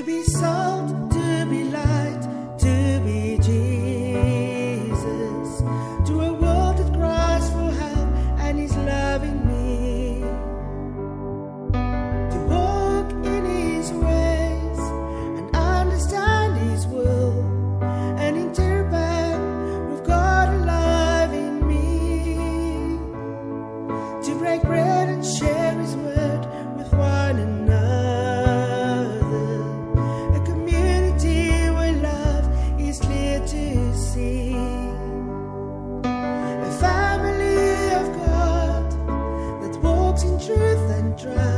be salt, to be light, to be Jesus, to a world that cries for help and is loving me, to walk in His ways and understand His will and interact with God alive in me, to break bread and share His word with one another. A family of God that walks in truth and trust.